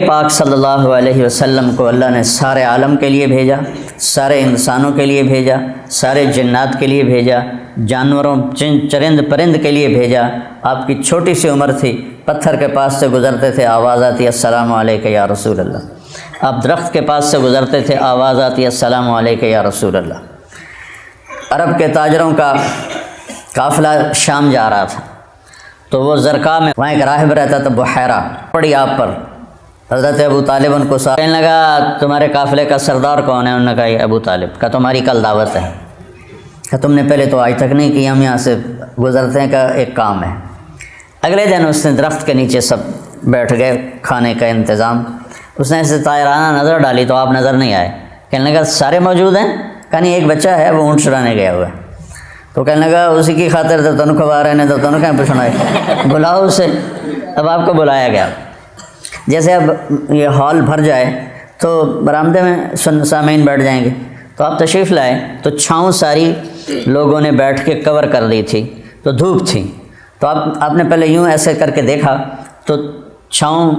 پاک صلی اللہ علیہ وسلم کو اللہ نے سارے عالم کے لیے بھیجا، سارے انسانوں کے لیے بھیجا، سارے جنات کے لیے بھیجا، جانوروں چرند پرند کے لیے بھیجا۔ آپ کی چھوٹی سی عمر تھی، پتھر کے پاس سے گزرتے تھے، آواز آتی السلام علیکہ یا رسول اللہ۔ آپ درخت کے پاس سے گزرتے تھے، آواز آتی السلام علیکہ یا رسول اللہ۔ عرب کے تاجروں کا قافلہ شام جا رہا تھا، تو وہ زرقا میں وہاں ایک راہب رہتا تھا، بحیرہ پڑی آپ پر۔ حضرت ابو طالب ان کو کہنے لگا تمہارے قافلے کا سردار کون ہے؟ انہوں نے کہا یہ ابو طالب۔ کہا تمہاری کل دعوت ہے۔ کہا تم نے پہلے تو آج تک نہیں کی، ہم یہاں سے گزرتے ہیں، کا ایک کام ہے۔ اگلے دن اس نے درخت کے نیچے سب بیٹھ گئے، کھانے کا انتظام۔ اس نے ایسے طائرانہ نظر ڈالی تو آپ نظر نہیں آئے۔ کہنے لگا سارے موجود ہیں؟ کہا نہیں، ایک بچہ ہے وہ اونٹ چرانے گیا ہوا ہے۔ تو کہنے لگا اسی کی خاطر تو تنخواہ کھوا رہے ہیں، تو تنخواہ پوچھنا ہے، بلاؤ اسے۔ اب آپ کو بلایا گیا۔ جیسے اب یہ ہال بھر جائے تو برآمدے میں سامعین بیٹھ جائیں گے، تو آپ تشریف لائے تو چھاؤں ساری لوگوں نے بیٹھ کے کور کر دی تھی، تو دھوپ تھی، تو آپ نے پہلے یوں ایسے کر کے دیکھا تو چھاؤں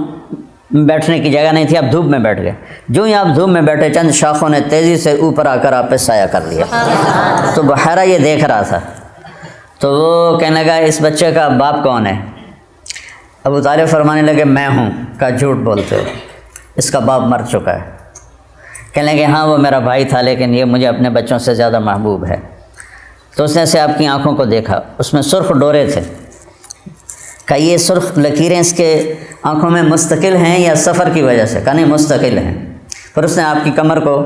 بیٹھنے کی جگہ نہیں تھی، آپ دھوپ میں بیٹھ گئے۔ جو ہی آپ دھوپ میں بیٹھے، چند شاخوں نے تیزی سے اوپر آ کر آپ پہ سایہ کر لیا۔ تو بحیرہ یہ دیکھ رہا تھا، تو وہ کہنے لگا اس بچے کا باپ کون ہے؟ ابو طالب فرمانے لگے میں ہوں۔ کہا جھوٹ بولتے ہو، اس کا باپ مر چکا ہے۔ کہنے لگے ہاں وہ میرا بھائی تھا، لیکن یہ مجھے اپنے بچوں سے زیادہ محبوب ہے۔ تو اس نے سے آپ کی آنکھوں کو دیکھا، اس میں سرخ ڈورے تھے۔ کہا یہ سرخ لکیریں اس کے آنکھوں میں مستقل ہیں یا سفر کی وجہ سے؟ کہا نہیں مستقل ہیں۔ پھر اس نے آپ کی کمر کو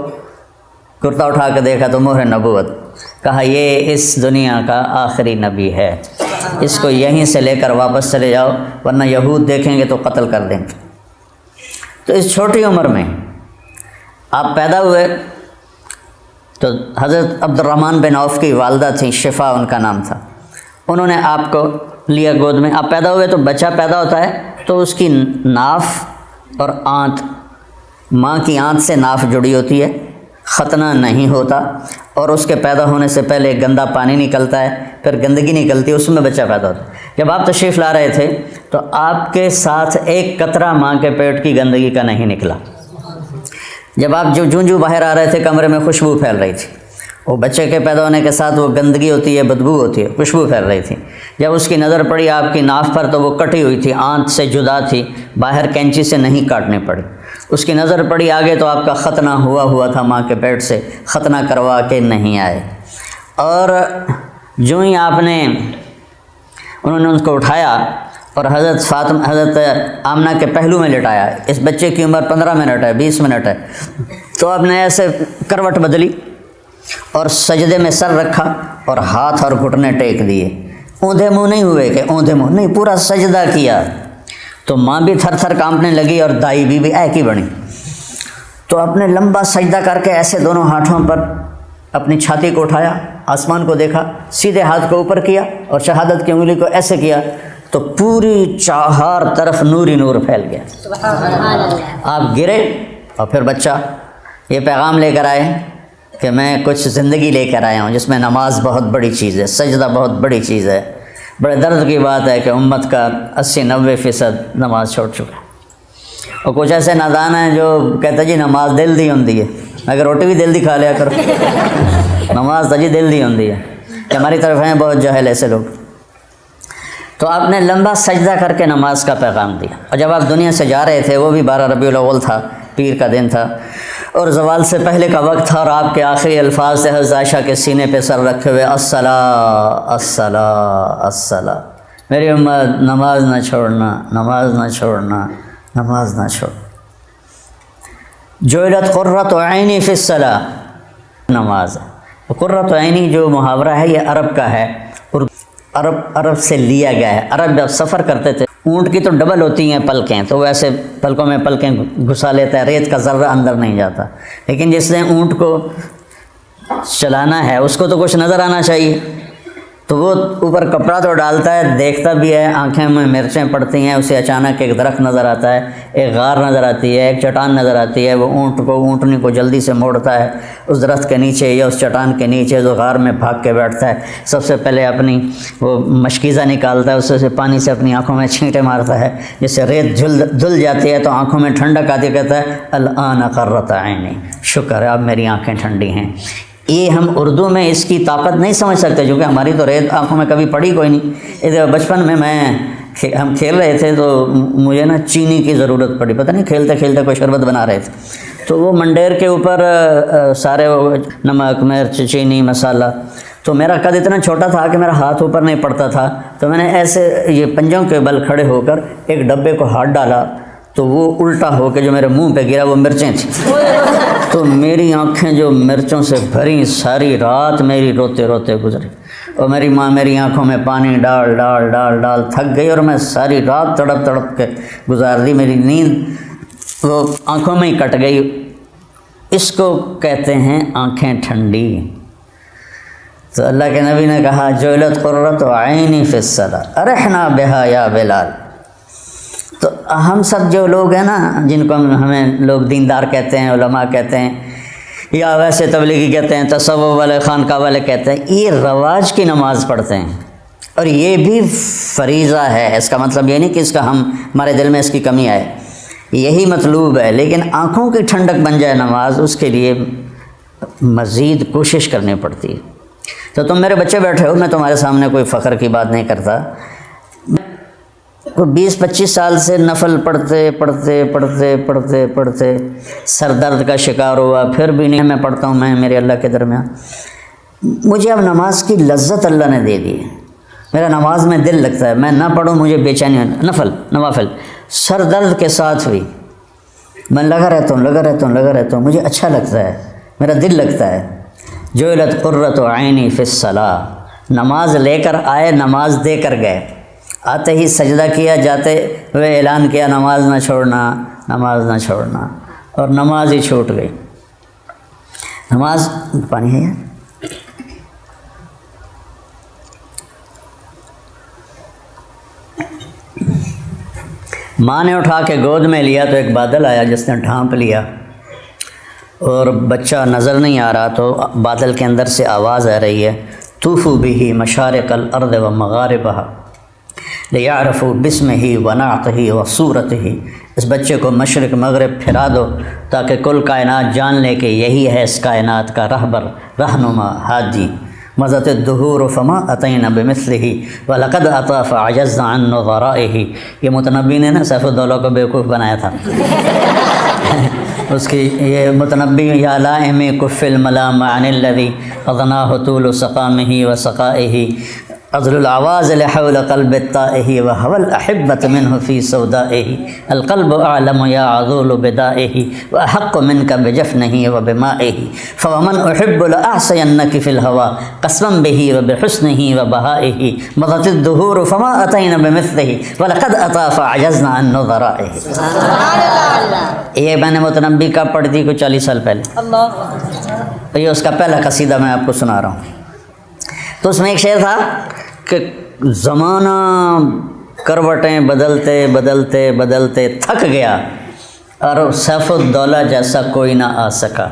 کرتا اٹھا کے دیکھا تو مہر نبوت۔ کہا یہ اس دنیا کا آخری نبی ہے، اس کو یہیں سے لے کر واپس چلے جاؤ، ورنہ یہود دیکھیں گے تو قتل کر دیں گے۔ تو اس چھوٹی عمر میں آپ پیدا ہوئے تو حضرت عبد الرحمن بن عوف کی والدہ تھیں، شفا ان کا نام تھا، انہوں نے آپ کو لیا گود میں۔ آپ پیدا ہوئے تو بچہ پیدا ہوتا ہے تو اس کی ناف اور آنت، ماں کی آنت سے ناف جڑی ہوتی ہے، ختنہ نہیں ہوتا، اور اس کے پیدا ہونے سے پہلے گندا پانی نکلتا ہے، پھر گندگی نکلتی ہے، اس میں بچہ پیدا ہوتا ہے۔ جب آپ تشریف لا رہے تھے تو آپ کے ساتھ ایک قطرہ ماں کے پیٹ کی گندگی کا نہیں نکلا۔ جب آپ جو باہر آ رہے تھے کمرے میں خوشبو پھیل رہی تھی، وہ بچے کے پیدا ہونے کے ساتھ وہ گندگی ہوتی ہے، بدبو ہوتی ہے، خوشبو پھیل رہی تھی۔ جب اس کی نظر پڑی آپ کی ناف پر تو وہ کٹی ہوئی تھی، آنت سے جدا تھی، باہر کینچی سے نہیں کاٹنی پڑی۔ اس کی نظر پڑی آگے تو آپ کا ختنہ ہوا تھا ماں کے پیٹ سے، ختنہ کروا کے نہیں آئے۔ اور جو ہی آپ نے انہوں نے ان کو اٹھایا اور حضرت آمنہ کے پہلو میں لٹایا۔ اس بچے کی عمر 15 منٹ ہے، 20 منٹ ہے، تو آپ نے ایسے کروٹ بدلی اور سجدے میں سر رکھا اور ہاتھ اور گھٹنے ٹیک دیے۔ اوندھے منہ نہیں ہوئے کہ اوندھے منہ نہیں، پورا سجدہ کیا۔ تو ماں بھی تھر تھر کانپنے لگی اور دائی بھی ایک ہی بنی۔ تو آپ نے لمبا سجدہ کر کے ایسے دونوں ہاتھوں پر اپنی چھاتی کو اٹھایا، آسمان کو دیکھا، سیدھے ہاتھ کو اوپر کیا اور شہادت کی انگلی کو ایسے کیا، تو پوری چہار طرف نور ہی نور پھیل گیا۔ آپ گرے اور پھر بچہ یہ پیغام لے کر آئے کہ میں کچھ زندگی لے کر آیا ہوں جس میں نماز بہت بڑی چیز ہے، سجدہ بہت بڑی چیز ہے۔ بڑے درد کی بات ہے کہ امت کا 80-90% نماز چھوڑ چکا ہے، اور کچھ ایسے نادان ہیں جو کہتے جی نماز دل دی ہوندی ہے، اگر روٹی بھی دل دی کھا لیا کرو، نماز تو جی دل دی ہوندی ہے، کہ ہماری طرف ہیں بہت جاہل ایسے لوگ۔ تو آپ نے لمبا سجدہ کر کے نماز کا پیغام دیا، اور جب آپ دنیا سے جا رہے تھے وہ بھی 12 ربیع الاول تھا، پیر کا دن تھا، اور زوال سے پہلے کا وقت تھا، اور آپ کے آخری الفاظ سے حضرت عائشہ کے سینے پہ سر رکھے ہوئے الصلاۃ الصلاۃ الصلاۃ، میری امت نماز نہ چھوڑنا، نماز نہ چھوڑنا، نماز نہ چھوڑ۔ جعلت قرۃ عینی فی الصلاۃ، نماز ہے۔ قرۃ عینی جو محاورہ ہے یہ عرب کا ہے، عرب سے لیا گیا ہے۔ عرب جب سفر کرتے تھے، اونٹ کی تو ڈبل ہوتی ہیں پلکیں، تو وہ ایسے پلکوں میں پلکیں گھسا لیتا ہے، ریت کا ذرہ اندر نہیں جاتا، لیکن جس نے اونٹ کو چلانا ہے اس کو تو کچھ نظر آنا چاہیے، تو وہ اوپر کپڑا تو ڈالتا ہے، دیکھتا بھی ہے، آنکھیں میں مرچیں پڑتی ہیں، اسے اچانک ایک درخت نظر آتا ہے، ایک غار نظر آتی ہے، ایک چٹان نظر آتی ہے، وہ اونٹنی کو جلدی سے موڑتا ہے، اس درخت کے نیچے یا اس چٹان کے نیچے جو غار میں بھاگ کے بیٹھتا ہے، سب سے پہلے اپنی وہ مشکیزہ نکالتا ہے، اس سے پانی سے اپنی آنکھوں میں چھینٹے مارتا ہے، جس سے ریت دھل جاتی ہے تو آنکھوں میں ٹھنڈک آتی، کہتا ہے الآن قرۃ عینی، شکر ہے اب میری آنکھیں ٹھنڈی ہیں۔ یہ ہم اردو میں اس کی طاقت نہیں سمجھ سکتے، کیونکہ ہماری تو ریت آنکھوں میں کبھی پڑی کوئی نہیں۔ ادھر بچپن میں ہم کھیل رہے تھے تو مجھے نا چینی کی ضرورت پڑی، پتہ نہیں کھیلتے کھیلتے کوئی شربت بنا رہے تھے، تو وہ منڈیر کے اوپر سارے نمک مرچ چینی مسالہ، تو میرا قد اتنا چھوٹا تھا کہ میرا ہاتھ اوپر نہیں پڑتا تھا، تو میں نے ایسے یہ پنجوں کے بل کھڑے ہو کر ایک ڈبے کو ہاتھ ڈالا تو وہ الٹا ہو کے جو میرے منہ پہ گرا وہ مرچیں تھیں، تو میری آنکھیں جو مرچوں سے بھری، ساری رات میری روتے روتے گزری، اور میری ماں میری آنکھوں میں پانی ڈال ڈال ڈال ڈال تھک گئی، اور میں ساری رات تڑپ تڑپ کے گزار دی، میری نیند وہ آنکھوں میں ہی کٹ گئی۔ اس کو کہتے ہیں آنکھیں ٹھنڈی۔ تو اللہ کے نبی نے کہا جعلت قرۃ عینی فی الصلاۃ ارحنا بہا یا بلال۔ تو ہم سب جو لوگ ہیں نا، جن کو ہمیں لوگ دیندار کہتے ہیں، علماء کہتے ہیں، یا ویسے تبلیغی کہتے ہیں، تصوف والے خانقاہ والے کہتے ہیں، یہ رواج کی نماز پڑھتے ہیں، اور یہ بھی فریضہ ہے۔ اس کا مطلب یہ نہیں کہ اس کا ہمارے دل میں اس کی کمی آئے، یہی مطلوب ہے، لیکن آنکھوں کی ٹھنڈک بن جائے نماز، اس کے لیے مزید کوشش کرنی پڑتی ہے۔ تو تم میرے بچے بیٹھے ہو، میں تمہارے سامنے کوئی فخر کی بات نہیں کرتا، 20-25 سال سے نفل پڑھتے پڑھتے پڑھتے پڑھتے پڑھتے سر درد کا شکار ہوا، پھر بھی نہیں میں پڑھتا ہوں، میں میرے اللہ کے درمیان مجھے اب نماز کی لذت اللہ نے دے دی ہے، میرا نماز میں دل لگتا ہے، میں نہ پڑھوں مجھے بے چینی ہے، نوافل سر درد کے ساتھ بھی میں لگا رہتا ہوں، مجھے اچھا لگتا ہے، میرا دل لگتا ہے۔ جعلت قرۃ عینی فی الصلاۃ، نماز لے کر آئے، نماز دے کر گئے، آتے ہی سجدہ کیا، جاتے ہوئے اعلان کیا نماز نہ چھوڑنا، نماز نہ چھوڑنا، اور نماز ہی چھوٹ گئی۔ نماز پانی ہے یار، ماں نے اٹھا کے گود میں لیا تو ایک بادل آیا جس نے ڈھانپ لیا، اور بچہ نظر نہیں آ رہا، تو بادل کے اندر سے آواز آ رہی ہے طوفوا بہ مشارق الارض و مغاربہا لیعرفوا باسمہ و نعتہ و صورتہ، اس بچے کو مشرق مغرب پھرا دو تاکہ کل کائنات جان لے کہ یہی ہے اس کائنات کا رہبر، رہنما، ہادی۔ مضت الدہور فما اتینا بمثلہ ولقد اتی فعجزنا عن نظرائہ، یہ متنبی نے نا سیف الدولہ کو بیوقوف بنایا تھا، اس کی یہ متنبی یا لائم کف الملام عن الذی اغناہ طول سقامہ و سقائہ عذل العواز لحول قلب الطائہ وهو الأحبة منه في سودائه القلب أعلم يا عذول بدائه وأحق منك بجفنه وبمائه فومن أحب لأعصينك في الهوى قسما به وبحسنه وبهائه مضت الدهور فما أتينا بمثله ولقد أتى فعجزنا عن نظرائه۔ یہ میں نے متنبی کا پڑھ دی کو 40 سال پہلے، یہ اس کا پہلا قصیدہ میں آپ کو سنا رہا ہوں۔ تو اس میں ایک شعر تھا کہ زمانہ کروٹیں بدلتے بدلتے بدلتے تھک گیا، اور سیف الدولہ جیسا کوئی نہ آ سکا،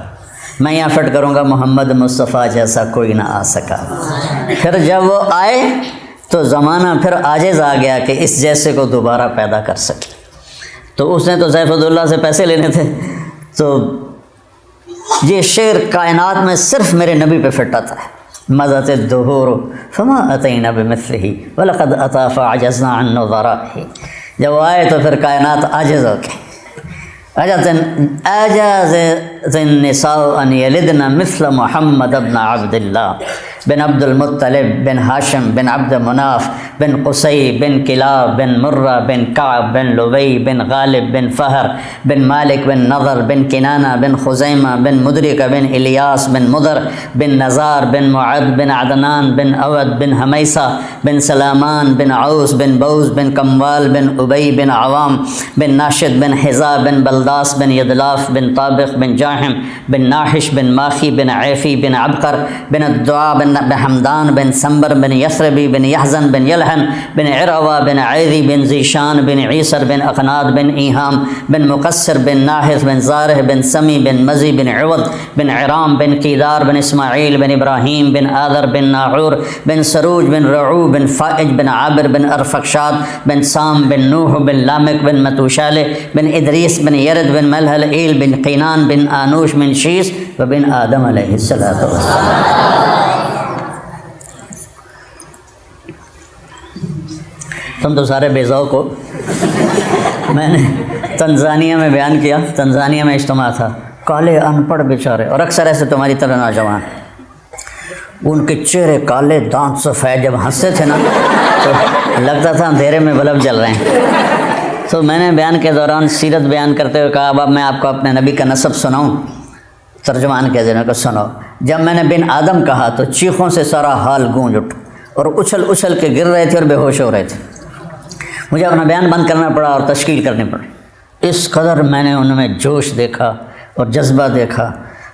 میں یہاں فٹ کروں گا محمد مصطفیٰ جیسا کوئی نہ آ سکا۔ پھر جب وہ آئے تو زمانہ پھر عاجز آ گیا کہ اس جیسے کو دوبارہ پیدا کر سکے، تو اس نے تو سیف الدولہ سے پیسے لینے تھے، تو یہ شعر کائنات میں صرف میرے نبی پہ فٹ آتا ہے۔ مضت الدہور فما اتینا بمثلہ ولقد اتی فعجزنا عن نظرائہ، جب آئے تو پھر کائنات عاجز ہو گئی۔ اعجاز النساء ان یلدن مثل محمد بن عبد اللہ بن عبد المطلب بن ہاشم بن عبد مناف بن قصی بن کلاب بن مرہ بن کعب بن لبی بن غالب بن فہر بن مالک بن نضر بن کنانہ بن خزیمہ بن مدرکہ بن الیاس بن مدر بن نزار بن معد بن عدنان بن اود بن حمیسہ بن سلامان بن عوس بن بوز بن کموال بن ابی بن عوام بن ناشد بن حذا بن بلداس بن یدلاف بن طابق بن جاہم بن ناحش بن ماخی بن عیفی بن عبقر بن الدعاء بن بن حمدان بن سنبر بن یثربی بن یحزن بن یلحن بن عروہ بن عیدی بن ذیشان بن عیسر بن اقناد بن ایہام بن مقصر بن ناحث بن زارح بن سمی بن مزی بن عوض بن عرام بن قیدار بن اسماعیل بن ابراہیم بن آذر بن ناعور بن سروج بن رعو بن فائج بن عابر بن ارفقشاد بن سام بن نوح بن لامک بن متوشالہ بن ادریس بن یرد بن ملحل ایل بن قینان بن آنوش بن شیس و بن آدم علیہ السلام۔ تم تو سارے بے ذوق ہو۔ میں نے تنزانیہ میں بیان کیا، تنزانیہ میں اجتماع تھا، کالے ان پڑھ بیچارے، اور اکثر ایسے تمہاری طرح نوجوان، ان کے چہرے کالے، دانت سفید، جب ہنستے تھے نا تو لگتا تھا اندھیرے میں بلب جل رہے ہیں۔ تو میں نے بیان کے دوران سیرت بیان کرتے ہوئے کہا اب میں آپ کو اپنے نبی کا نسب سناؤں؟ ترجمان کے ذریعے کو سنو۔ جب میں نے بن آدم کہا تو چیخوں سے سارا حال گونج اٹھ اور اچھل اچھل کے گر رہے تھے اور بے ہوش ہو رہے تھے۔ مجھے اپنا بیان بند کرنا پڑا اور تشکیل کرنی پڑی۔ اس قدر میں نے ان میں جوش دیکھا اور جذبہ دیکھا،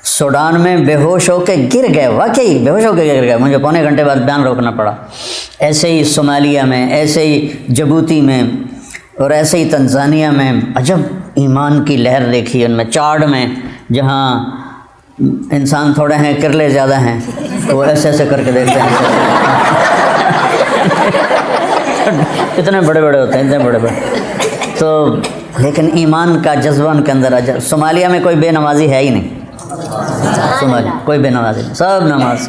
سوڈان میں بے ہوش ہو کے گر گئے، واقعی بے ہوش ہو کے گر گئے، مجھے پونے گھنٹے بعد بیان روکنا پڑا۔ ایسے ہی صومالیہ میں، ایسے ہی جبوتی میں، اور ایسے ہی تنزانیہ میں عجب ایمان کی لہر دیکھی ان میں۔ چاڈ میں جہاں انسان تھوڑے ہیں کرلے زیادہ ہیں، وہ ایسے ایسے کر کے دیکھتے ہیں، اتنے بڑے بڑے ہوتے ہیں، اتنے بڑے بڑے، تو لیکن ایمان کا جذبہ ان کے اندر عجب۔ صومالیہ میں کوئی بے نمازی ہے ہی نہیں، صومالیہ کوئی بے نمازی نہیں، سب نماز۔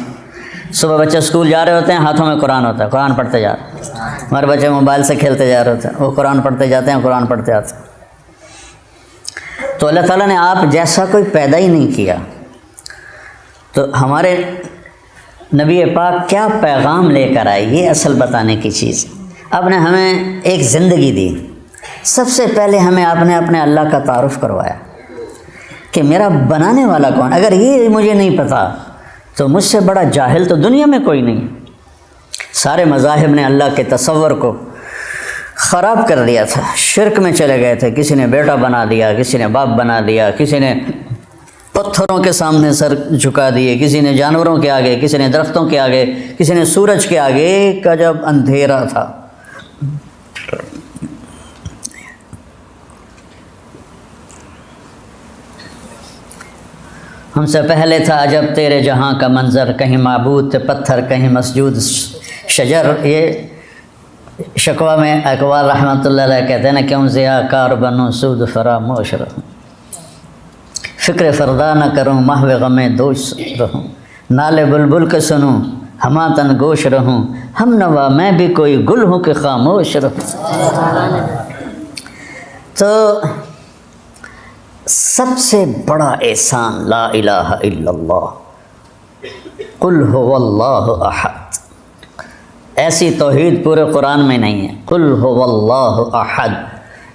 صبح بچے اسکول جا رہے ہوتے ہیں، ہاتھوں میں قرآن ہوتا ہے، قرآن پڑھتے جا رہے ہیں۔ ہمارے بچے موبائل سے کھیلتے جا رہے ہوتے ہیں، وہ قرآن پڑھتے جاتے ہیں، قرآن پڑھتے آتے ہیں۔ تو اللہ تعالیٰ نے آپ جیسا کوئی پیدا ہی نہیں کیا، تو ہمارے نبی پاک کیا پیغام لے کر آئے، یہ اصل بتانے کی چیز۔ آپ نے ہمیں ایک زندگی دی، سب سے پہلے ہمیں آپ نے اپنے اللہ کا تعارف کروایا کہ میرا بنانے والا کون۔ اگر یہ مجھے نہیں پتا تو مجھ سے بڑا جاہل تو دنیا میں کوئی نہیں۔ سارے مذاہب نے اللہ کے تصور کو خراب کر دیا تھا، شرک میں چلے گئے تھے، کسی نے بیٹا بنا دیا، کسی نے باپ بنا دیا، کسی نے پتھروں کے سامنے سر جھکا دیے، کسی نے جانوروں کے آگے، کسی نے درختوں کے آگے، کسی نے سورج کے آگے۔ ایک عجب اندھیرا تھا۔ ہم سے پہلے تھا عجب تیرے جہاں کا منظر، کہیں معبود تھے پتھر، کہیں مسجود شجر۔ یہ شکوہ میں اقبال رحمۃ اللہ علیہ کہتے ہیں نا، کیوں ضیاء کار بنوں سود فراموش رہوں، فکر فردا نہ کروں محو غم دوش رہوں، نالے بلبل کے سنوں ہما تن گوش رہوں، ہم نوا میں بھی کوئی گل ہوں کہ خاموش رہوں۔ تو سب سے بڑا احسان لا الہ الا اللہ، قل هو اللہ احد۔ ایسی توحید پورے قرآن میں نہیں ہے، قل هو اللہ احد۔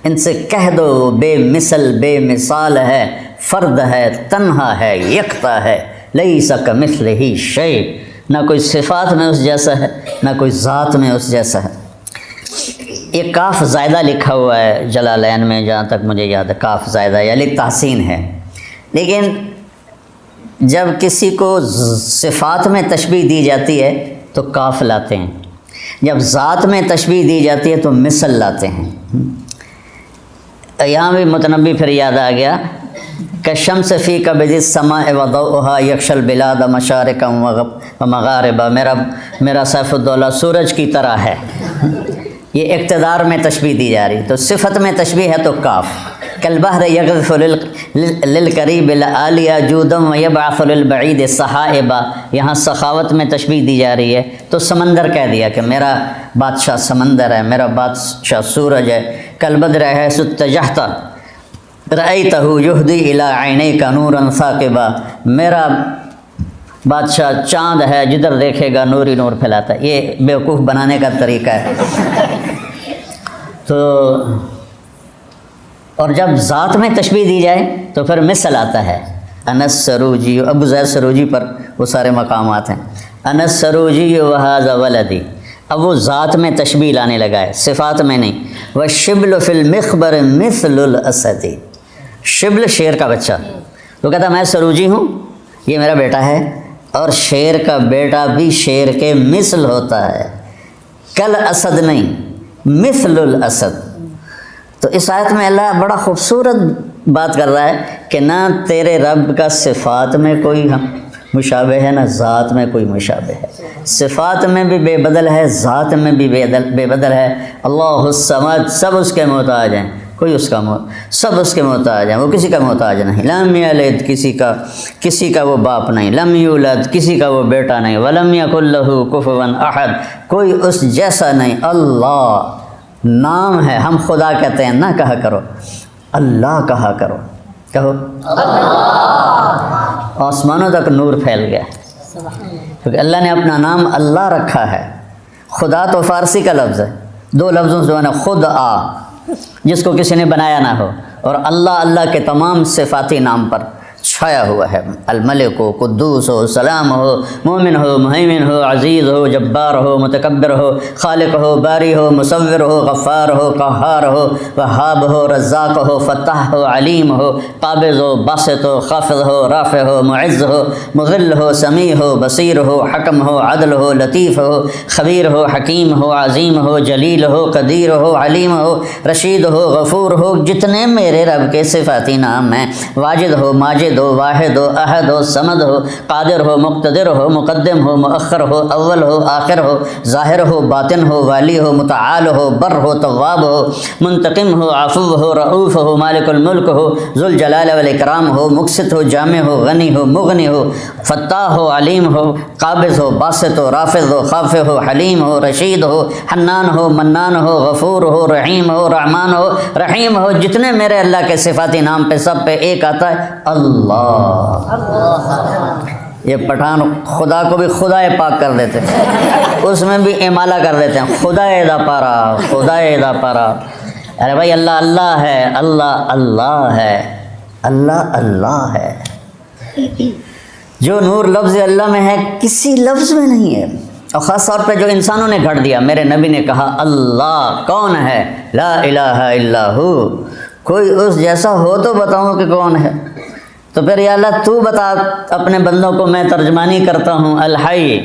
ان سے کہہ دو بے مثل بے مثال ہے، فرد ہے، تنہا ہے، یکتا ہے، لیس کمثلہ شیء۔ نہ کوئی صفات میں اس جیسا ہے، نہ کوئی ذات میں اس جیسا ہے۔ یہ کاف زائدہ لکھا ہوا ہے جلالین میں، جہاں تک مجھے یاد ہے، کاف زائدہ یا تحسین ہے، لیکن جب کسی کو صفات میں تشبیہ دی جاتی ہے تو کاف لاتے ہیں، جب ذات میں تشبیہ دی جاتی ہے تو مثل لاتے ہیں۔ یہاں بھی متنبی پھر یاد آ گیا کہ شمس فی قبض السماء وضوءها یکشی البلاد مشارقا ومغاربا۔ میرا سیف الدولہ سورج کی طرح ہے، یہ اقتدار میں تشبیہ دی جا رہی، تو صفت میں تشبیہ ہے تو کاف۔ کالبحر یغرف للقریب العالیہ جودا ویبعث للبعید سحائبا، یہاں سخاوت میں تشبیہ دی جا رہی ہے تو سمندر کہہ دیا کہ میرا بادشاہ سمندر ہے، میرا بادشاہ سورج ہے۔ کالبدر حیث اتجہت رأیتہ یہدی الی عینیک نورا ثاقبا، میرا بادشاہ چاند ہے، جدھر دیکھے گا نور ہی نور پھیلاتا ہے۔ یہ بیوقوف بنانے کا طریقہ ہے۔ تو اور جب ذات میں تشبیہ دی جائے تو پھر مثل آتا ہے۔ انس سروجی، ابو زید سروجی پر وہ سارے مقامات ہیں۔ انس سروجی وہذا ولدی، اب وہ ذات میں تشبیہ لانے لگا ہے، صفات میں نہیں۔ والشبل فی المخبر مثل الاسد، شبل شیر کا بچہ، وہ کہتا میں سروجی ہوں، یہ میرا بیٹا ہے، اور شیر کا بیٹا بھی شیر کے مثل ہوتا ہے، کل اسد نہیں، مثل الاسد۔ تو اس آیت میں اللہ بڑا خوبصورت بات کر رہا ہے کہ نہ تیرے رب کا صفات میں کوئی مشابہ ہے، نہ ذات میں کوئی مشابہ ہے، صفات میں بھی بے بدل ہے، ذات میں بھی بے بدل ہے۔ اللہ الصمد، سب اس کے محتاج ہیں، کوئی اس کا سب اس کے محتاج ہیں، وہ کسی کا محتاج نہیں۔ لم یلد، کسی کا وہ باپ نہیں، لم یولد، کسی کا وہ بیٹا نہیں، ولم یکن لہ کفوا احد، کوئی اس جیسا نہیں۔ اللہ نام ہے، ہم خدا کہتے ہیں، نہ کہا کرو اللہ، کہا کرو، کہو آسمانوں تک نور پھیل گیا، کیونکہ اللہ نے اپنا نام اللہ رکھا ہے۔ خدا تو فارسی کا لفظ ہے، دو لفظوں سے بنا، خود آ جس کو کسی نے بنایا نہ ہو، اور اللہ، اللہ کے تمام صفاتی نام پر چھایا ہوا ہے۔ الملک ہو، قدوس ہو، سلام ہو، مومن ہو، مہیمن ہو، عزیز ہو، جبار ہو، متکبر ہو، خالق ہو، باری ہو، مصور ہو، غفار ہو، قہار ہو، وہاب ہو، رزاق ہو، فتح ہو، علیم ہو، قابض ہو، باسط ہو، خافض ہو، رافع ہو، معز ہو، مذل ہو، سمیع ہو، بصیر ہو، حکم ہو، عدل ہو، لطیف ہو، خبیر ہو، حکیم ہو، عظیم ہو، جلیل ہو، قدیر ہو، علیم ہو، رشید ہو، غفور ہو۔ جتنے میرے رب کے صفاتی نام ہیں، واجد ہو، ماجد ہو، واحد ہو، احد ہو، صمد ہو، قادر ہو، مقتدر ہو، مقدم ہو، مؤخر ہو، اول ہو، آخر ہو، ظاہر ہو، باطن ہو، والی ہو، متعال ہو، بر ہو، تواب ہو، منتقم ہو، عفو ہو، رؤوف ہو، مالک الملک ہو، ذو الجلال والاکرام ہو، مقسط ہو، جامع ہو، غنی ہو، مغنی ہو، فتاح ہو، علیم ہو، قابض ہو، باسط ہو، رافض ہو، خافع ہو، حلیم ہو، رشید ہو، حنان ہو، منان ہو، غفور ہو، رحیم ہو، رحمان ہو، رحیم ہو۔ جتنے میرے اللہ کے صفاتی نام پہ سب پہ ایک آتا ہے، اللہ۔ یہ پٹھان خدا کو بھی خدا پاک کر دیتے ہیں، اس میں بھی امالہ کر دیتے ہیں، خدا دا پارا، خدا دا پارا۔ ارے بھائی اللہ اللہ ہے، اللہ اللہ ہے، اللہ اللہ ہے۔ جو نور لفظ اللہ میں ہے کسی لفظ میں نہیں ہے، اور خاص طور پہ جو انسانوں نے گھڑ دیا۔ میرے نبی نے کہا اللہ کون ہے؟ لا الہ الا ہو، کوئی اس جیسا ہو تو بتاؤں کہ کون ہے؟ تو پھر یا اللہ تو بتا اپنے بندوں کو، میں ترجمانی کرتا ہوں۔ الحی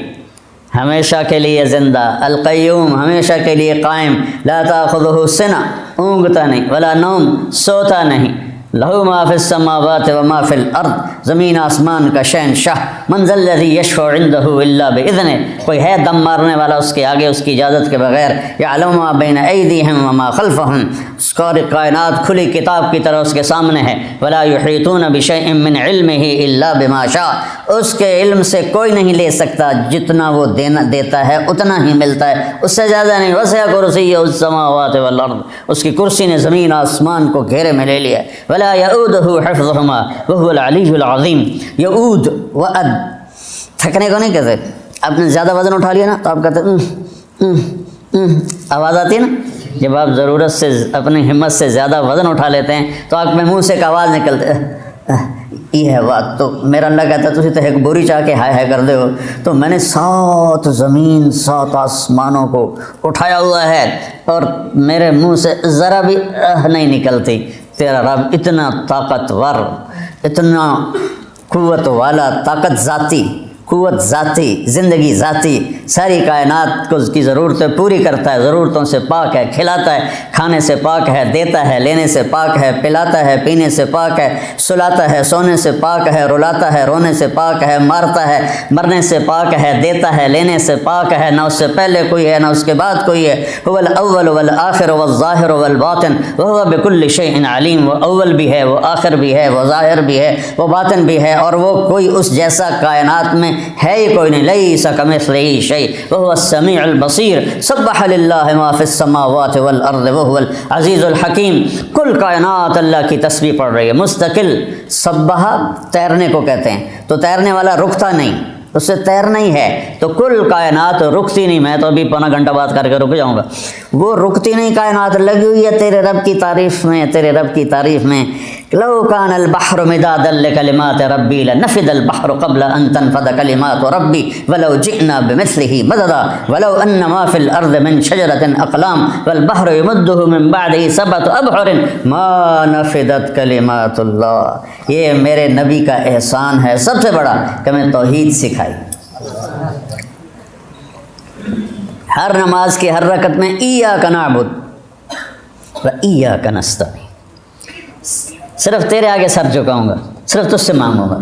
ہمیشہ کے لیے زندہ، القیوم ہمیشہ کے لیے قائم، لا تاخذہ سنہ اونگتا نہیں، ولا نوم سوتا نہیں، لہو ما فی السماوات و ما فی الارض زمین آسمان کا شہنشاہ، من ذا الذی یشفع عندہ الا باذنہ، کوئی ہے دم مارنے والا اس کے آگے اس کی اجازت کے بغیر؟ یعلم ما بین ایدیہم و ما خلفہم، اس کا کائنات کھلی کتاب کی طرح اس کے سامنے ہے۔ ولا یحیطون بشیء من علمہ الا بما شاء، اس کے علم سے کوئی نہیں لے سکتا، جتنا وہ دیتا ہے اتنا ہی ملتا ہے، اس سے زیادہ نہیں۔ وسع کرسیہ السماوات والارض، اس کی کرسی نے زمین آسمان کو گھیرے میں لے لیا۔ ولا یؤودہ حفظہما وہو العلی العظیم، یؤود وعد، تھکنے کو نہیں کہتے۔ آپ نے زیادہ وزن اٹھا لیا نا تو آپ کہتے آواز آتی ہے نا، جب آپ ضرورت سے اپنی ہمت سے زیادہ وزن اٹھا لیتے ہیں تو آپ میں منہ سے ایک آواز نکلتے یہ ہے بات۔ تو میرا اللہ کہتا ہے تسی تو ایک بوری چاہ کے ہائے ہائے کر دے ہو، تو میں نے 7 زمین 7 آسمانوں کو اٹھایا ہوا ہے اور میرے منہ سے ذرا بھی نہیں نکلتی۔ تیرا رب اتنا طاقتور، اتنا قوت والا، طاقت ذاتی، قوت ذاتی، زندگی ذاتی، ساری کائنات کو کی ضرورتیں پوری کرتا ہے، ضرورتوں سے پاک ہے، کھلاتا ہے، کھانے سے پاک ہے، دیتا ہے، لینے سے پاک ہے، پلاتا ہے، پینے سے پاک ہے، سلاتا ہے، سونے سے پاک ہے، رلاتا ہے، رونے سے پاک ہے، مارتا ہے، مرنے سے پاک ہے، دیتا ہے، لینے سے پاک ہے، نہ اس سے پہلے کوئی ہے نہ اس کے بعد کوئی ہے۔ هو الاول والآخر والظاہر والباطن وهو بكل شيء علیم، وہ اول بھی ہے، وہ آخر بھی ہے، وہ ظاہر بھی ہے، وہ باطن بھی ہے، اور وہ کوئی اس جیسا کائنات میں ہے ہی کوئی نہیں۔ لیس کمثلہ شیء وهو السمیع البصیر، سبح للہ ما فی السماوات والارض وهو العزیز الحکیم۔ کل کائنات اللہ کی تسبیح پڑھ رہی ہے، مستقل۔ سبح تیرنے کو کہتے ہیں، تو تیرنے والا رکتا نہیں، اس سے تیرنا ہی ہے، تو کل کائنات رکتی نہیں۔ میں تو ابھی پونا گھنٹہ بات کر کے رک جاؤں گا، وہ رکتی نہیں، کائنات لگی ہوئی ہے تیرے رب کی تعریف میں، تیرے رب کی تعریف میں۔ لو کان البحر مدادا لکلمات ربی لنفد البحر قبل ان تنفد کلمات ربی ولو جئنا بمثله مددا ولو ان ما فی الارض من شجرۃ اقلام والبحر یمدہ من بعدہ سبعۃ ابحر ما نفدت کلمات اللہ۔ یہ میرے نبی کا احسان ہے سب سے بڑا کہ میں توحید سکھائی۔ ہر نماز کی ہر رکعت میں ایاک نعبد و ایاک نستعین، صرف تیرے آگے سر جھکاؤں گا، صرف تجھ سے مانگوں گا۔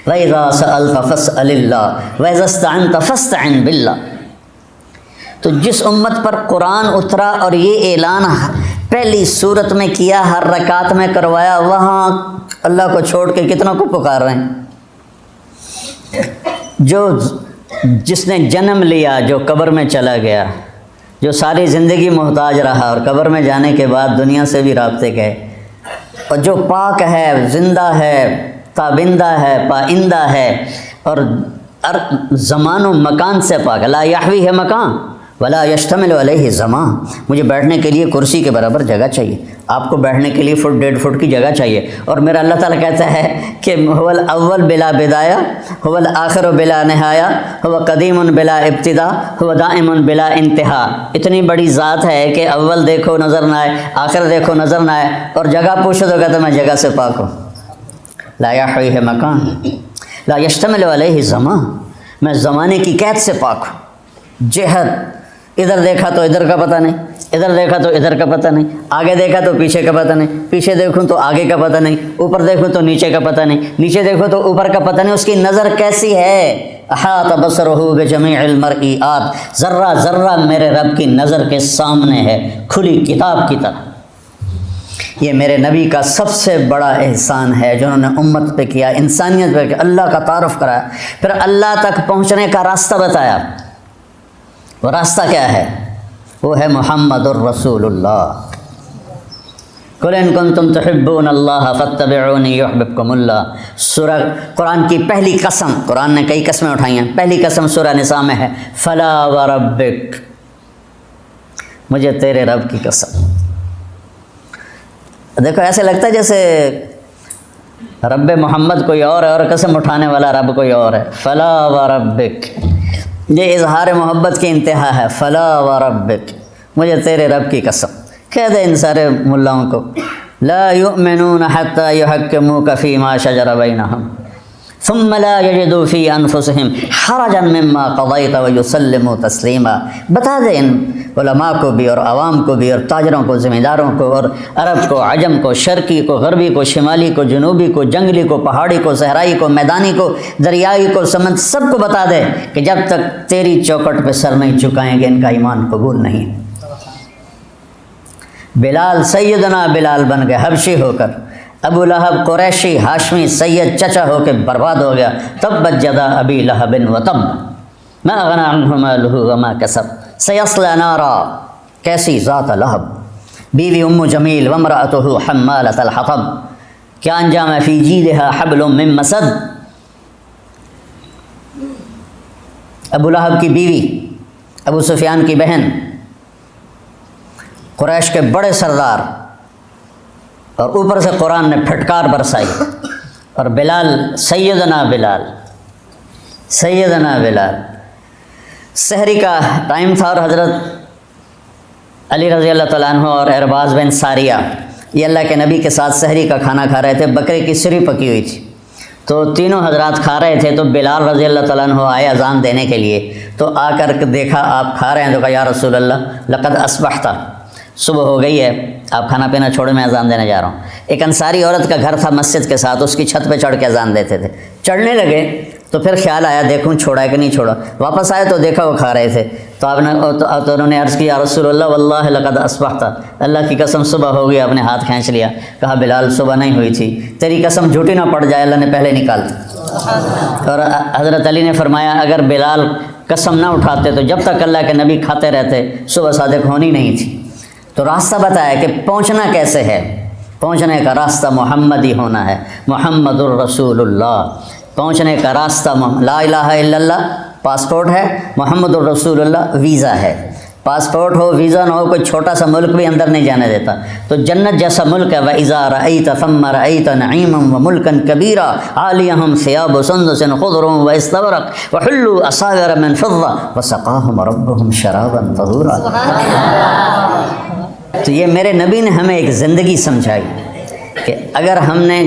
وَإِذَا سَأَلْتَ فَاسْأَلِ اللَّهَ وَإِذَا اسْتَعَنْتَ فَاسْتَعِنْ بِاللَّهِ۔ تو جس امت پر قرآن اترا اور یہ اعلان پہلی صورت میں کیا، ہر رکعت میں کروایا، وہاں اللہ کو چھوڑ کے کتنوں کو پکار رہے ہیں؟ جس نے جنم لیا، جو قبر میں چلا گیا، جو ساری زندگی محتاج رہا اور قبر میں جانے کے بعد دنیا سے بھی رابطے گئے، اور جو پاک ہے، زندہ ہے، تابندہ ہے، پائندہ ہے، اور زمان و مکان سے پاک، لا یحوی ہے مکان ولا یشتمل علیہ زمان۔ مجھے بیٹھنے کے لیے کرسی کے برابر جگہ چاہیے، آپ کو بیٹھنے کے لیے فٹ 1.5 فٹ کی جگہ چاہیے، اور میرا اللہ تعالیٰ کہتا ہے کہ هو الاول بلا بدایہ، هو الآخر بلا نہایہ، هو قدیم بلا ابتدا، هو دائم بلا انتہا۔ اتنی بڑی ذات ہے کہ اول دیکھو نظر نہ آئے، آخر دیکھو نظر نہ آئے، اور جگہ پوچھو تو کہتا میں جگہ سے پاک ہوں۔ لا یحوی ہے مکان لا یشتمل علیہ زمان، میں زمانے کی قید سے پاک ہوں۔ جہت، ادھر دیکھا تو ادھر کا پتہ نہیں، ادھر دیکھا تو ادھر کا پتہ نہیں، آگے دیکھا تو پیچھے کا پتہ نہیں، پیچھے دیکھوں تو آگے کا پتہ نہیں، اوپر دیکھوں تو نیچے کا پتہ نہیں، نیچے دیکھو تو اوپر کا پتہ نہیں۔ اس کی نظر کیسی ہے؟ احاط بصرہ بجمیع المرئیات، ذرہ ذرہ میرے رب کی نظر کے سامنے ہے، کھلی کتاب کی طرح۔ یہ میرے نبی کا سب سے بڑا احسان ہے جو انہوں نے امت پہ کیا، انسانیت پہ کیا، اللہ کا تعارف کرایا، پھر اللہ تک پہنچنے کا راستہ بتایا۔ وہ راستہ کیا ہے؟ وہ ہے محمد الرسول اللہ۔ قل ان کنتم تحبون اللہ فاتبعونی یحببکم اللہ۔ سورہ قرآن کی پہلی قسم، قرآن نے کئی قسمیں اٹھائی ہیں، پہلی قسم سورہ نساء میں ہے، فلا وربک، مجھے تیرے رب کی قسم۔ دیکھو ایسے لگتا ہے جیسے رب محمد کوئی اور ہے اور قسم اٹھانے والا رب کوئی اور ہے۔ فلا وربک، یہ اظہار محبت کی انتہا ہے۔ فلا وربک، مجھے تیرے رب کی قسم۔ کہہ دے ان سارے ملاؤں کو، لا یؤمنون حتی یحکموک فیما شجر بینہم ثم لا یجدوا فی انفسہم حرجا مما قضیت ویسلموا تسلیما۔ بتا دے ان علماء کو بھی اور عوام کو بھی اور تاجروں کو، ذمہ داروں کو، اور عرب کو، عجم کو، شرقی کو، غربی کو، شمالی کو، جنوبی کو، جنگلی کو، پہاڑی کو، صحرائی کو، میدانی کو، دریائی کو، سمندر، سب کو بتا دے کہ جب تک تیری چوکٹ پہ سر نہیں جھکائیں گے ان کا ایمان قبول نہیں۔ بلال، سیدنا بلال بن گئے حبشی ہو کر، ابو لہب قریشی ہاشمی سید چچا ہو کے برباد ہو گیا۔ تبت یدا ابی لہب وتب ما اغنی عنہ مالہ وما کسب سیصلی نارا، کیسی ذات لہب۔ بیوی ام جمیل وامرأتہ حمالۃ الحطب، کیا انجام ہے؟ فی جیدہا حبل من مسد۔ ابو لہب کی بیوی، ابو سفیان کی بہن، قریش کے بڑے سردار، اور اوپر سے قرآن نے پھٹکار برسائی۔ اور بلال، سیدنا بلال، سیدنا بلال، سحری کا ٹائم تھا اور حضرت علی رضی اللہ تعالیٰ عنہ اور ارباز بن ساریہ یہ اللہ کے نبی کے ساتھ سحری کا کھانا کھا رہے تھے، بکرے کی سری پکی ہوئی تھی، تو تینوں حضرات کھا رہے تھے، تو بلال رضی اللہ تعالیٰ عنہ آئے اذان دینے کے لیے، تو آ کر دیکھا آپ کھا رہے ہیں، تو کہا یا رسول اللہ لقد اصبحت، صبح ہو گئی ہے، آپ کھانا پینا چھوڑے، میں اذان دینے جا رہا ہوں۔ ایک انصاری عورت کا گھر تھا مسجد کے ساتھ، اس کی چھت پہ چڑھ کے اذان دیتے تھے۔ چڑھنے لگے تو پھر خیال آیا دیکھوں چھوڑا ہے کہ نہیں چھوڑا، واپس آئے تو دیکھا وہ کھا رہے تھے، تو انہوں نے عرض کیا یا رسول اللہ واللہ لقد اصبحت، اللہ کی قسم صبح ہو گئی، آپ نے ہاتھ کھینچ لیا۔ کہا بلال صبح نہیں ہوئی تھی، تیری قسم جھوٹی نہ پڑ جائے، اللہ نے پہلے نکال دی۔ اور حضرت علی نے فرمایا اگر بلال قسم نہ اٹھاتے تو جب تک اللہ کے نبی کھاتے رہتے صبح صادق ہونی نہیں تھی۔ تو راستہ بتایا کہ پہنچنا کیسے ہے، پہنچنے کا راستہ محمد ہی ہونا ہے، محمد الرسول اللہ۔ پہنچنے کا راستہ لا الہ الا اللہ پاسپورٹ ہے، محمد الرسول اللہ ویزا ہے۔ پاسپورٹ ہو، ویزا نہ ہو، کوئی چھوٹا سا ملک بھی اندر نہیں جانے دیتا. تو جنت جیسا ملک ہے. وَإِذَا رَأَيْتَ ثَمَّ رَأَيْتَ نَعِيمًا وَمُلْكًا كَبِيرًا عَالِيَهُمْ ثِيَابُ سُندُسٍ خُضْرٌ وَإِسْتَبْرَقٍ وَحُلُّوا أَسَاوِرَ مِنْ فِضَّةٍ وَسَقَاهُمْ رَبُّهُمْ شَرَابًا طَهُورًا. تو یہ میرے نبی نے ہمیں ایک زندگی سمجھائی کہ اگر ہم نے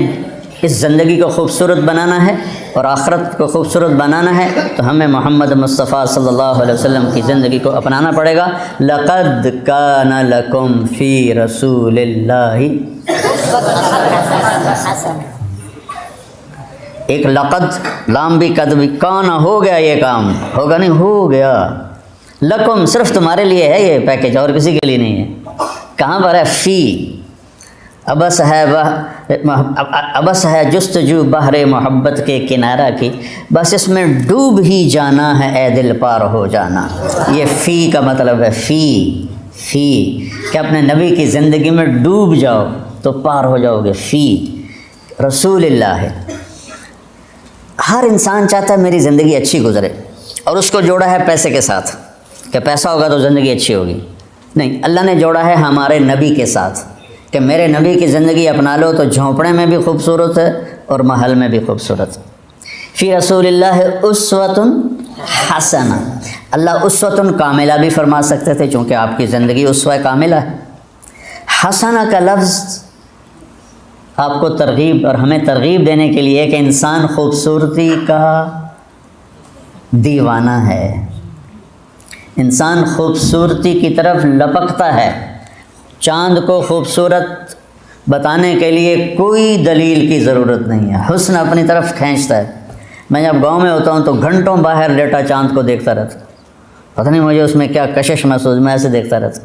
اس زندگی کو خوبصورت بنانا ہے اور آخرت کو خوبصورت بنانا ہے تو ہمیں محمد مصطفیٰ صلی اللہ علیہ وسلم کی زندگی کو اپنانا پڑے گا. لَقَدْ كَانَ لَكُمْ فِي رَسُولِ اللَّهِ. ایک لقد لام بھی قد بھی، کانا ہو گیا، یہ کام ہوگا نہیں، ہو گیا. لکم صرف تمہارے لیے ہے یہ پیکیج، اور کسی کے لیے نہیں ہے. کہاں پر ہے؟ فی. ابس ہے جستجو بحر محبت کے کنارہ کی، بس اس میں ڈوب ہی جانا ہے اے دل پار ہو جانا. یہ فی کا مطلب ہے فی کہ اپنے نبی کی زندگی میں ڈوب جاؤ تو پار ہو جاؤ گے. فی رسول اللہ ہے. ہر انسان چاہتا ہے میری زندگی اچھی گزرے، اور اس کو جوڑا ہے پیسے کے ساتھ کہ پیسہ ہوگا تو زندگی اچھی ہوگی. نہیں، اللہ نے جوڑا ہے ہمارے نبی کے ساتھ کہ میرے نبی کی زندگی اپنا لو تو جھونپڑے میں بھی خوبصورت ہے اور محل میں بھی خوبصورت. فی رسول اللہ اسوۃ حسنہ. اللہ اسوۃ کاملہ بھی فرما سکتے تھے چونکہ آپ کی زندگی اسوہ کاملہ ہے. حسنہ کا لفظ آپ کو ترغیب اور ہمیں ترغیب دینے کے لیے کہ انسان خوبصورتی کا دیوانہ ہے، انسان خوبصورتی کی طرف لپکتا ہے. چاند کو خوبصورت بتانے کے لیے کوئی دلیل کی ضرورت نہیں ہے، حسن اپنی طرف کھینچتا ہے. میں جب گاؤں میں ہوتا ہوں تو گھنٹوں باہر لیٹا چاند کو دیکھتا رہتا، پتہ نہیں مجھے اس میں کیا کشش محسوس، میں ایسے دیکھتا رہتا.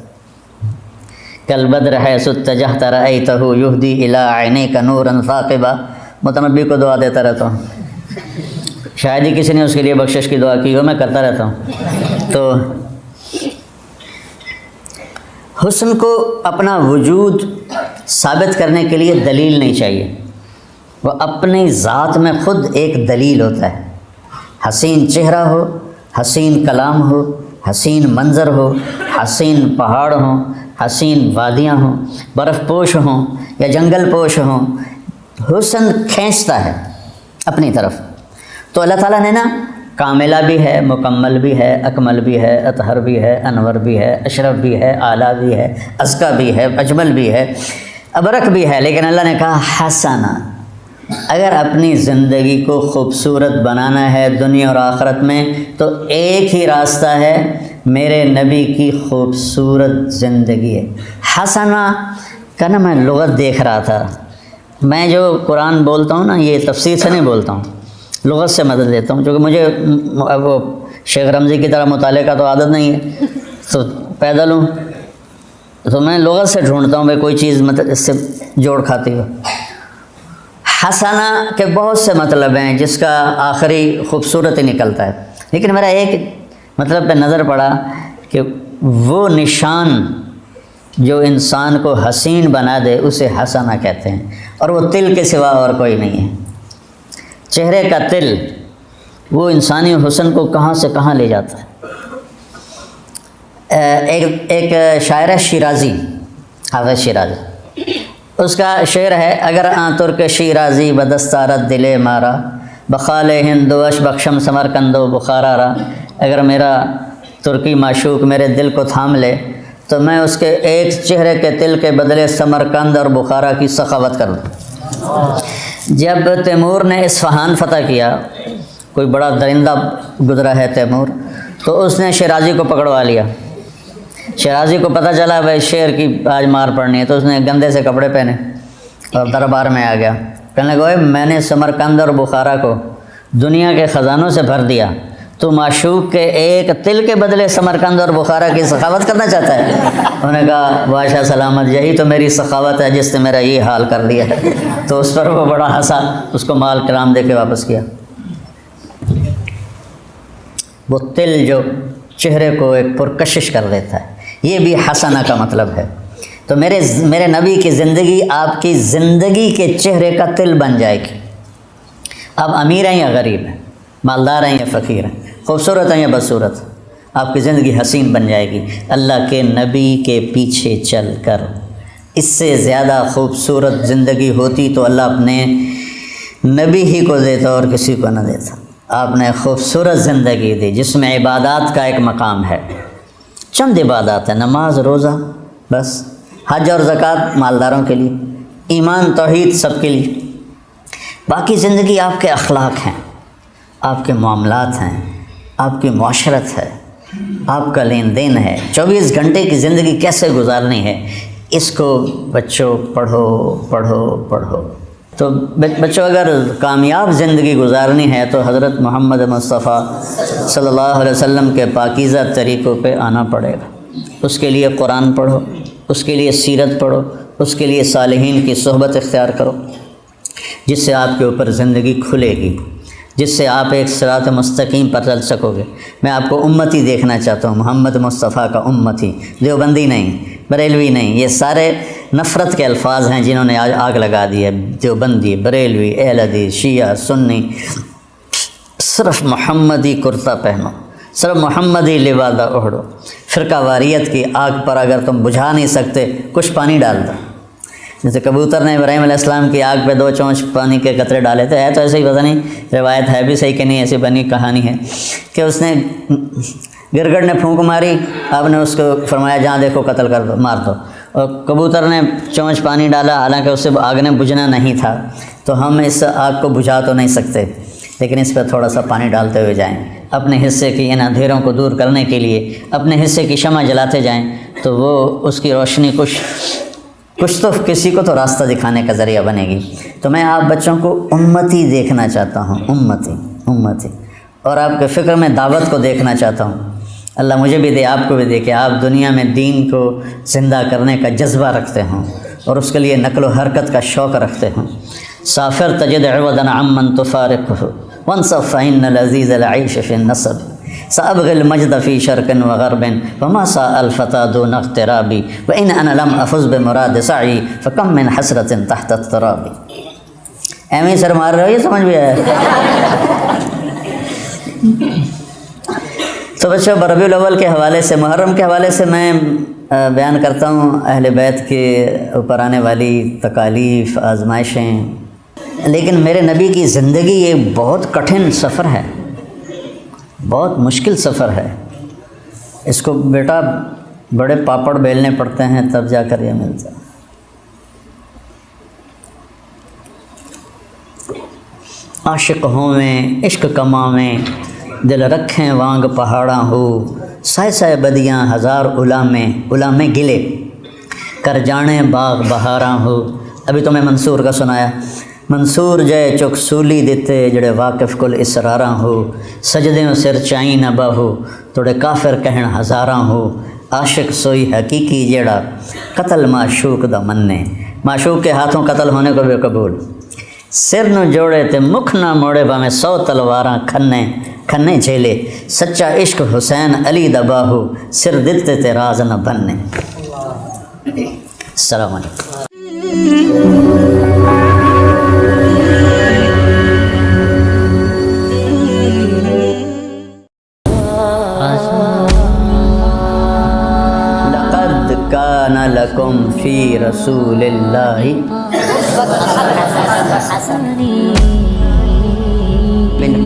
کل بدر حیث اتجہت رأیتہ یہدی الی عینیک نورا ثاقبا. متنبی کو دعا دیتا رہتا ہوں، شاید ہی کسی نے اس کے لیے بخشش کی دعا کی ہو، میں کرتا رہتا ہوں. تو حسن کو اپنا وجود ثابت کرنے کے لیے دلیل نہیں چاہیے، وہ اپنی ذات میں خود ایک دلیل ہوتا ہے. حسین چہرہ ہو، حسین کلام ہو، حسین منظر ہو، حسین پہاڑ ہوں، حسین وادیاں ہوں، برف پوش ہوں یا جنگل پوش ہوں، حسن کھینچتا ہے اپنی طرف. تو اللہ تعالیٰ نے نا کاملہ بھی ہے، مکمل بھی ہے، اکمل بھی ہے، اطہر بھی ہے، انور بھی ہے، اشرف بھی ہے، اعلیٰ بھی ہے، ازکیٰ بھی ہے، اجمل بھی ہے، ابرک بھی ہے. لیکن اللہ نے کہا حسنہ. اگر اپنی زندگی کو خوبصورت بنانا ہے دنیا اور آخرت میں تو ایک ہی راستہ ہے، میرے نبی کی خوبصورت زندگی ہے. حسنہ کا نا میں لغت دیکھ رہا تھا. میں جو قرآن بولتا ہوں نا یہ تفسیر سے نہیں بولتا ہوں، لغت سے مدد لیتا ہوں، کیونکہ مجھے وہ شیخ رمضی کی طرح مطالعے کا تو عادت نہیں ہے، تو پیدل ہوں تو میں لغت سے ڈھونڈتا ہوں بھائی کوئی چیز مطلب اس سے جوڑ کھاتی ہو. حسنہ کے بہت سے مطلب ہیں جس کا آخری خوبصورت ہی نکلتا ہے، لیکن میرا ایک مطلب پہ نظر پڑا کہ وہ نشان جو انسان کو حسین بنا دے اسے حسنہ کہتے ہیں، اور وہ تل کے سوا اور کوئی نہیں ہے. چہرے کا تل وہ انسانی حسن کو کہاں سے کہاں لے جاتا ہے. ایک شاعر ہے شیرازی، حافظ شیرازی، اس کا شعر ہے اگر آن ترک شیرازی بدستارت دلے مارا بخال ہندوش بخشم سمرقند و بخارا را. اگر میرا ترکی معشوق میرے دل کو تھام لے تو میں اس کے ایک چہرے کے تل کے بدلے سمرقند اور بخارا کی سخاوت کر دوں. جب تیمور نے اصفہان فتح کیا، کوئی بڑا درندہ گزرا ہے تیمور، تو اس نے شیرازی کو پکڑوا لیا. شیرازی کو پتہ چلا بھائی شیر کی آج مار پڑنی ہے، تو اس نے گندے سے کپڑے پہنے اور دربار میں آ گیا. کہنے لگا میں نے سمرقند اور بخارا کو دنیا کے خزانوں سے بھر دیا، تو معشوق کے ایک تل کے بدلے سمرقند اور بخارا کی سخاوت کرنا چاہتا ہے. انہوں نے کہا بادشاہ سلامت، یہی تو میری سخاوت ہے جس نے میرا یہ حال کر دیا. تو اس پر وہ بڑا ہنسا، اس کو مال کرام دے کے واپس کیا. وہ تل جو چہرے کو ایک پرکشش کر دیتا ہے، یہ بھی حسنہ کا مطلب ہے. تو میرے نبی کی زندگی آپ کی زندگی کے چہرے کا تل بن جائے گی. آپ امیر ہیں یا غریب ہیں، مالدار ہیں یا فقیر ہیں، خوبصورت ہیں یا بدصورت، آپ کی زندگی حسین بن جائے گی۔ اللہ کے نبی کے پیچھے چل کر اس سے زیادہ خوبصورت زندگی ہوتی تو اللہ اپنے نبی ہی کو دیتا اور کسی کو نہ دیتا۔ آپ نے خوبصورت زندگی دی جس میں عبادات کا ایک مقام ہے، چند عبادات ہیں، نماز، روزہ، بس، حج اور زکوٰۃ مالداروں کے لیے، ایمان توحید سب کے لیے، باقی زندگی آپ کے اخلاق ہیں، آپ کے معاملات ہیں، آپ کی معاشرت ہے، آپ کا لین دین ہے، 24 گھنٹے کی زندگی کیسے گزارنی ہے، اس کو بچوں پڑھو پڑھو پڑھو۔ تو بچوں اگر کامیاب زندگی گزارنی ہے تو حضرت محمد مصطفیٰ صلی اللہ علیہ وسلم کے پاکیزہ طریقوں پہ آنا پڑے گا۔ اس کے لیے قرآن پڑھو، اس کے لیے سیرت پڑھو، اس کے لیے صالحین کی صحبت اختیار کرو، جس سے آپ کے اوپر زندگی کھلے گی، جس سے آپ ایک صراط مستقیم پر چل سکو گے۔ میں آپ کو امتی دیکھنا چاہتا ہوں، محمد مصطفیٰ کا امتی، دیوبندی نہیں، بریلوی نہیں، یہ سارے نفرت کے الفاظ ہیں جنہوں نے آج آگ لگا دی ہے۔ دیوبندی، بریلوی، اہل حدیث، شیعہ، سنی، صرف محمدی کرتا پہنو، صرف محمدی لبادہ اوڑھو۔ فرقہ واریت کی آگ پر اگر تم بجھا نہیں سکتے، کچھ پانی ڈال دو۔ جیسے کبوتر نے ابراہیم علیہ السلام کی آگ پہ 2 چونچ پانی کے قطرے ڈالے تھے، ہے تو ایسے ہی، پتہ نہیں روایت ہے بھی صحیح کہ نہیں، ایسی بنی کہانی ہے کہ اس نے گرگڑ نے پھونک ماری، آپ نے اس کو فرمایا جہاں دیکھو قتل کر دو، مار دو، اور کبوتر نے چونچ پانی ڈالا، حالانکہ اس سے آگ نے بجھنا نہیں تھا۔ تو ہم اس آگ کو بجھا تو نہیں سکتے، لیکن اس پہ تھوڑا سا پانی ڈالتے ہوئے جائیں، اپنے حصے کی ان اندھیروں کو دور کرنے کے لیے اپنے حصے کی شمع جلاتے جائیں، تو وہ اس کی روشنی کچھ تو کسی کو تو راستہ دکھانے کا ذریعہ بنے گی۔ تو میں آپ بچوں کو امتی دیکھنا چاہتا ہوں، امتی، اور آپ کے فکر میں دعوت کو دیکھنا چاہتا ہوں۔ اللہ مجھے بھی دے، آپ کو بھی دے کہ آپ دنیا میں دین کو زندہ کرنے کا جذبہ رکھتے ہوں اور اس کے لیے نقل و حرکت کا شوق رکھتے ہوں۔ سافر تجد عوضا عمن تفارقه وانصف فإن العزيز العيش في النصب سأبغي المجد في شرق وغرب وما ساء الفتى دون اغترابي وإن أنا لم أفز بمراد سعي فكم من حسرة تحت التراب۔ ایویں سر مار رہے ہو، یہ سمجھ بھی آیا؟ تو بچوں، ربیع الاول کے حوالے سے، محرم کے حوالے سے میں بیان کرتا ہوں اہل بیت کے اوپر آنے والی تکالیف، آزمائشیں، لیکن میرے نبی کی زندگی ایک بہت کٹھن سفر ہے، بہت مشکل سفر ہے۔ اس کو بیٹا بڑے پاپڑ بیلنے پڑتے ہیں تب جا کر یہ ملتا ہے۔ عاشق ہوویں عشق کماویں دل رکھیں وانگ پہاڑاں ہو سائے سائے بدیاں ہزار غلامیں گلے کر جانے باغ بہاراں ہو۔ ابھی تو میں منصور کا سنایا، منصور جے چک سولی دیتے جڑے واقف کل اسراراں ہو سجدیں سر چائیں نہ بہو توڑے کافر کہن ہزاراں ہو۔ عاشق سوئی حقیقی جیڑا قتل معشوق دا مننے، معشوق کے ہاتھوں قتل ہونے کو بھی قبول۔ سر نو جوڑے تے مکھ نہ موڑے باویں 100 تلواراں کھنے جھیلے سچا عشق حسین علی دا باہو سر دتے تے راز نہ بننے۔ السلام علیکم۔ لقد کان لکم فی رسول اللہ